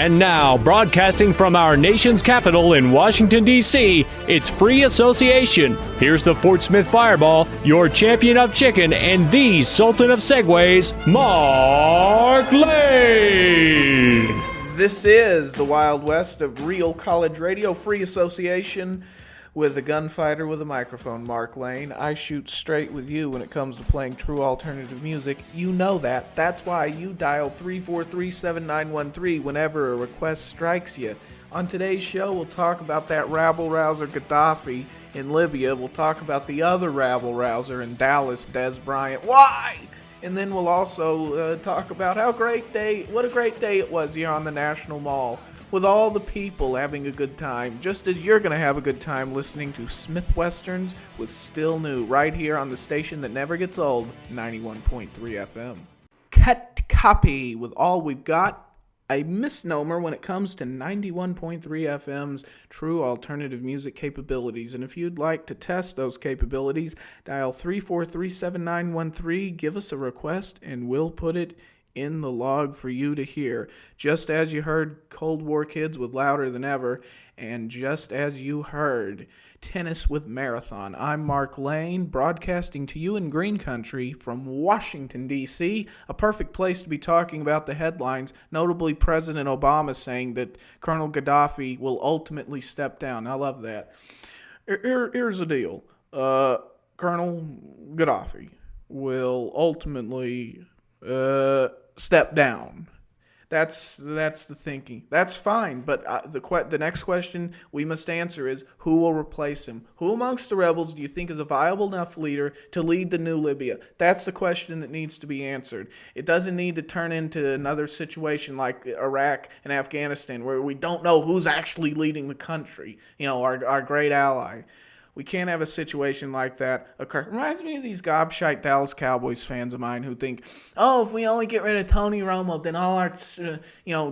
And now, broadcasting from our nation's capital in Washington, D.C., it's Free Association. Here's the Fort Smith Fireball, your champion of chicken and the Sultan of Segways, Mark Lane. This is the Wild West of real college radio, Free Association, with a gunfighter with a microphone, Mark Lane. I shoot straight with you when it comes to playing true alternative music. You know that. That's why you dial 343-7913 whenever a request strikes you. On today's show, we'll talk about that rabble-rouser Gaddafi in Libya. We'll talk about the other rabble-rouser in Dallas, Dez Bryant. Why? And then we'll also talk about what a great day it was here on the National Mall, with all the people having a good time, just as you're going to have a good time listening to Smith Westerns with Still New, right here on the station that never gets old, 91.3 FM. Cut copy with All We've Got, a misnomer when it comes to 91.3 FM's true alternative music capabilities. And if you'd like to test those capabilities, dial 343-7913, give us a request, and we'll put it in the log for you to hear. Just as you heard Cold War Kids with Louder Than Ever, and just as you heard Tennis with Marathon. I'm Mark Lane, broadcasting to you in Green Country from Washington, D.C., a perfect place to be talking about the headlines, notably President Obama saying that Colonel Gaddafi will ultimately step down. I love that. Here's the deal. Colonel Gaddafi will ultimately step down. That's the thinking. That's fine, but the next question we must answer is, who will replace him? Who amongst the rebels do you think is a viable enough leader to lead the new Libya? That's the question that needs to be answered. It doesn't need to turn into another situation like Iraq and Afghanistan, where we don't know who's actually leading the country, our great ally. We can't have a situation like that occur. Reminds me of these gobshite Dallas Cowboys fans of mine who think, if we only get rid of Tony Romo, then all our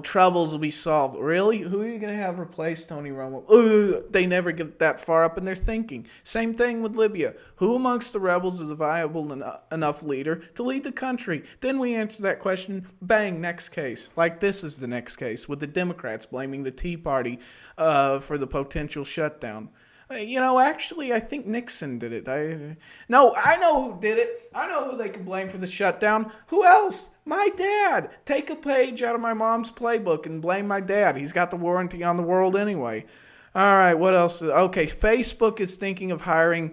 troubles will be solved. Really? Who are you going to have replace Tony Romo? They never get that far up in their thinking. Same thing with Libya. Who amongst the rebels is a viable enough leader to lead the country? Then we answer that question, bang, next case. Like this is the next case, with the Democrats blaming the Tea Party for the potential shutdown. Actually, I think Nixon did it. I know who did it. I know who they can blame for the shutdown. Who else? My dad. Take a page out of my mom's playbook and blame my dad. He's got the warranty on the world anyway. All right, what else? Okay, Facebook is thinking of hiring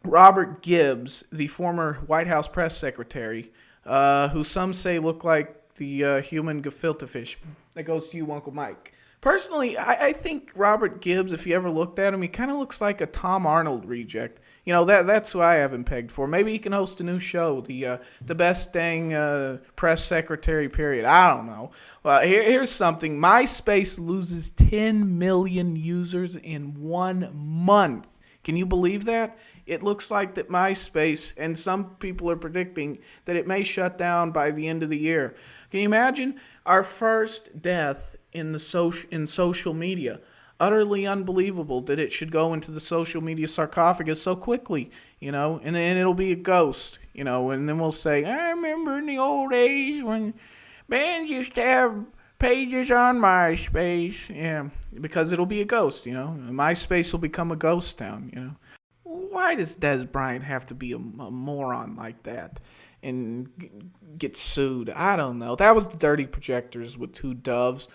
Robert Gibbs, the former White House press secretary, who some say look like the human gefilte fish. That goes to you, Uncle Mike. Personally, I think Robert Gibbs, if you ever looked at him, he kind of looks like a Tom Arnold reject. That's who I have him pegged for. Maybe he can host a new show, the best dang press secretary period. I don't know. Well, here's something. MySpace loses 10 million users in 1 month. Can you believe that? It looks like that MySpace, and some people are predicting that it may shut down by the end of the year. Can you imagine? Our first death in social media. Utterly unbelievable that it should go into the social media sarcophagus so quickly, and then it'll be a ghost, and then we'll say, I remember in the old days when bands used to have pages on MySpace. Yeah, because it'll be a ghost, MySpace will become a ghost town, Why does Dez Bryant have to be a moron like that and get sued? I don't know. That was the Dirty Projectors with Two Doves.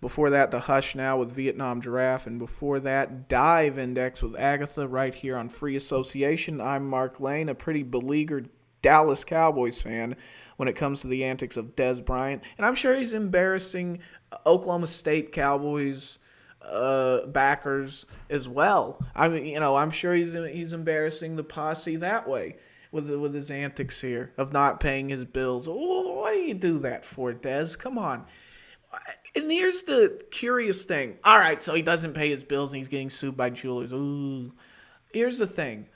Before that, The Hush Now with Vietnam Giraffe. And before that, Dive Index with Agatha right here on Free Association. I'm Mark Lane, a pretty beleaguered Dallas Cowboys fan when it comes to the antics of Dez Bryant. And I'm sure he's embarrassing Oklahoma State Cowboys backers as well. I'm sure he's embarrassing the posse that way with his antics here of not paying his bills. Oh, why do you do that for, Dez? Come on. And here's the curious thing. All right, so he doesn't pay his bills and he's getting sued by jewelers. Ooh. Here's the thing.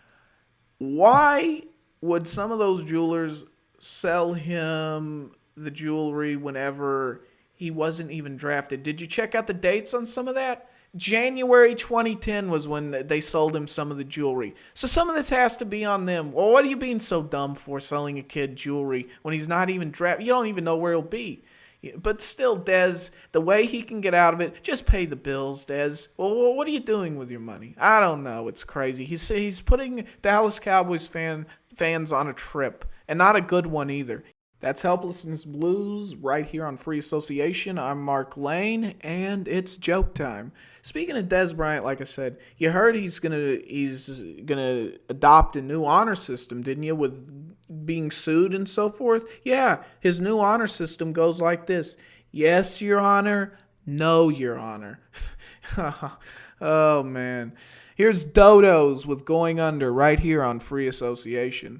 Why would some of those jewelers sell him the jewelry whenever he wasn't even drafted? Did you check out the dates on some of that? January 2010 was when they sold him some of the jewelry. So some of this has to be on them. Well, what are you being so dumb for, selling a kid jewelry when he's not even drafted? You don't even know where he'll be. But still, Dez, the way he can get out of it, just pay the bills, Dez. Well, what are you doing with your money? I don't know. It's crazy. He's putting Dallas Cowboys fans on a trip, and not a good one either. That's Helplessness Blues right here on Free Association. I'm Mark Lane, and it's joke time. Speaking of Dez Bryant, like I said, you heard he's gonna adopt a new honor system, didn't you? With being sued and so forth. Yeah, his new honor system goes like this: yes, Your Honor. No, Your Honor. Oh man, here's Dodos with Going Under right here on Free Association.